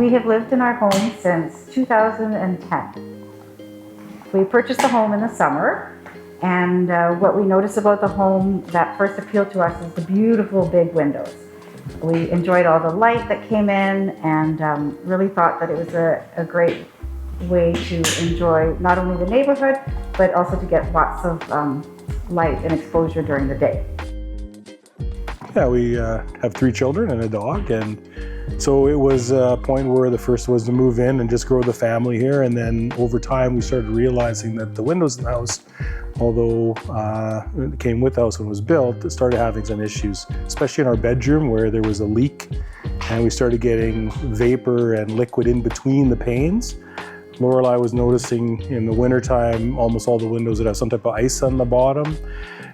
We have lived in our home since 2010. We purchased the home in the summer, and what we noticed about the home that first appealed to us is the beautiful big windows. We enjoyed all the light that came in, and really thought that it was a great way to enjoy not only the neighborhood, but also to get lots of light and exposure during the day. Yeah, we have 3 children and a dog, and so it was a point where the first was to move in and just grow the family here, and then over time we started realizing that the windows in the house, although it came with the house when it was built, it started having some issues, especially in our bedroom where there was a leak and we started getting vapor and liquid in between the panes. Lorelei was noticing in the wintertime almost all the windows that have some type of ice on the bottom.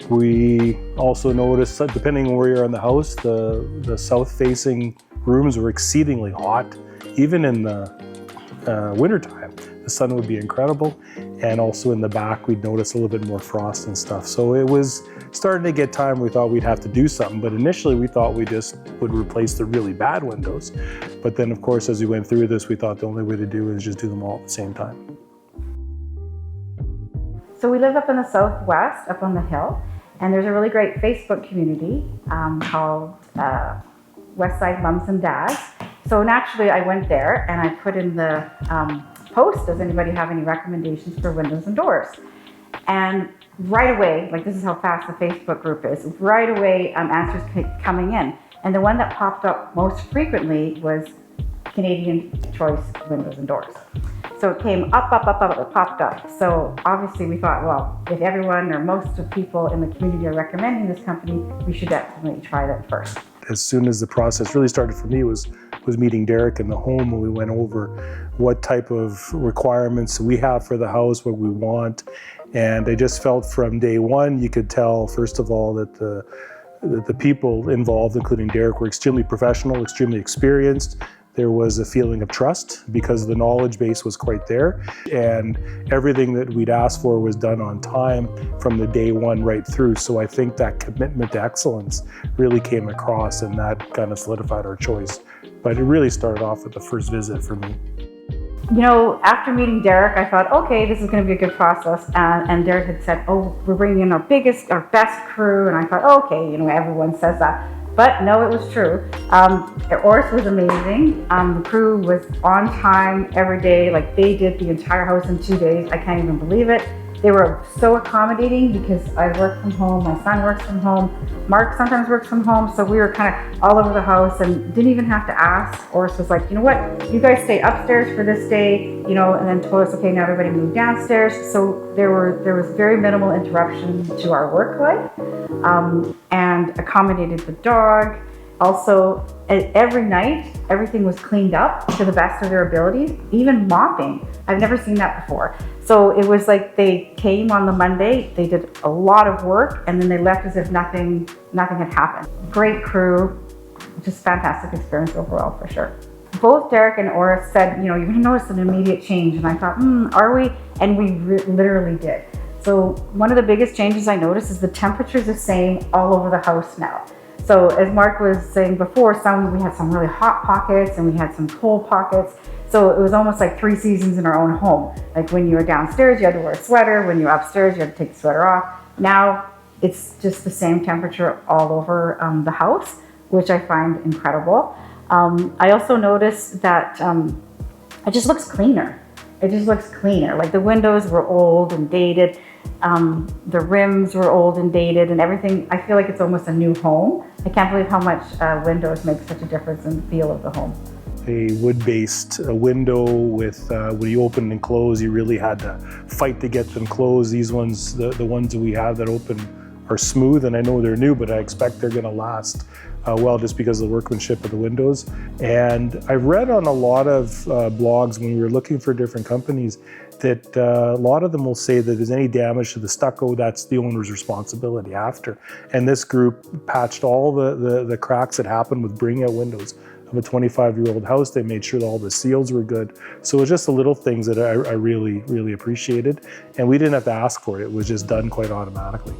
We also noticed that depending on where you're in the house, the south-facing rooms were exceedingly hot. Even in the wintertime, the sun would be incredible. And also in the back, we'd notice a little bit more frost and stuff. So it was starting to get time we thought we'd have to do something. But initially we thought we just would replace the really bad windows. But then of course, as we went through this, we thought the only way to do it is just do them all at the same time. So we live up in the southwest, up on the hill, and there's a really great Facebook community called Westside Mums and Dads. So naturally I went there and I put in the post, does anybody have any recommendations for windows and doors? And right away, like this is how fast the Facebook group is, right away answers kept coming in. And the one that popped up most frequently was Canadian Choice Windows and Doors. So it came up, it popped up. So obviously we thought, well, if everyone or most of people in the community are recommending this company, we should definitely try that first. As soon as the process really started for me was meeting Derek in the home, when we went over what type of requirements we have for the house, what we want. And I just felt from day one, you could tell, first of all, that the people involved, including Derek, were extremely professional, extremely experienced. There was a feeling of trust because the knowledge base was quite there, and everything that we'd asked for was done on time from the day one right through. So I think that commitment to excellence really came across, and that kind of solidified our choice. But it really started off with the first visit for me. You know, after meeting Derek, I thought, okay, this is going to be a good process. And Derek had said, oh, we're bringing in our best crew. And I thought, okay, you know, everyone says that. But no, it was true. Oris was amazing. The crew was on time every day. Like they did the entire house in 2 days. I can't even believe it. They were so accommodating because I work from home, my son works from home, Mark sometimes works from home, so we were kind of all over the house and didn't even have to ask. Oris was like, you know what, you guys stay upstairs for this day, you know, and then told us, okay, now everybody move downstairs. So there was very minimal interruption to our work life, and accommodated the dog. Also, every night, everything was cleaned up to the best of their abilities, even mopping. I've never seen that before. So it was like they came on the Monday, they did a lot of work, and then they left as if nothing had happened. Great crew, just fantastic experience overall for sure. Both Derek and Oris said, you know, you're gonna notice an immediate change. And I thought, are we? And we literally did. So one of the biggest changes I noticed is the temperature's the same all over the house now. So as Mark was saying before, we had some really hot pockets and we had some cold pockets. So it was almost like 3 seasons in our own home. Like when you were downstairs, you had to wear a sweater. When you were upstairs, you had to take the sweater off. Now it's just the same temperature all over the house, which I find incredible. I also noticed that it just looks cleaner. It just looks cleaner. Like the windows were old and dated. The rims were old and dated and everything. I feel like it's almost a new home. I can't believe how much windows make such a difference in the feel of the home. A wood-based window with, when you open and close, you really had to fight to get them closed. These ones, the ones that we have that open are smooth, and I know they're new, but I expect they're gonna last well just because of the workmanship of the windows. And I've read on a lot of blogs when we were looking for different companies that a lot of them will say that if there's any damage to the stucco, that's the owner's responsibility after. And this group patched all the cracks that happened with bringing out windows of a 25-year-old house. They made sure that all the seals were good. So it was just the little things that I really, really appreciated. And we didn't have to ask for it. It was just done quite automatically.